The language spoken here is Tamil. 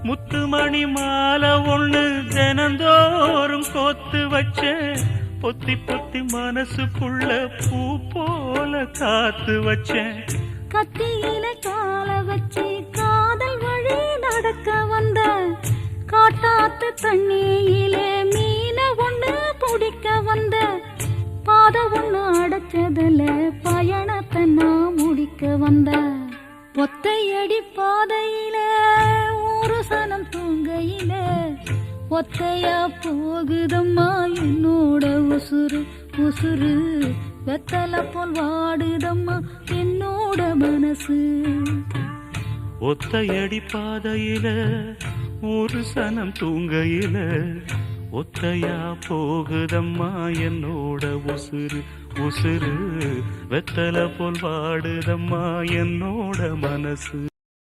முத்துமணி மாலை ஒண்ணு தினந்தோறும் கோத்து வச்ச பொத்தி பொத்தி மனசுக்குள்ள பூ போல காத்து வச்சேன். கத்தியில கால வச்சு காதல் வழி நடக்க வந்த காட்டாத்து தண்ணியிலே மீன ஒண்ணு பிடிக்க வந்த பாத ஒண்ணு அடைச்சதுல பயணத்தை நான் முடிக்க வந்த ஒத்தையடி பாதையில ஒரு சனம் தூங்கையில ஒத்தையா போகுதம்மா என்னோட உசுறு உசுறு வெத்தலை போல் வாடுதம்மா என்னோட மனசு. ஒத்தையடி பாதையில ஒரு சனம் தூங்கையில ஒத்தையா போகுதம்மா என்னோட உசுறு உசுறு வெத்தலை போல் வாடுதம்மா என்னோட மனசு.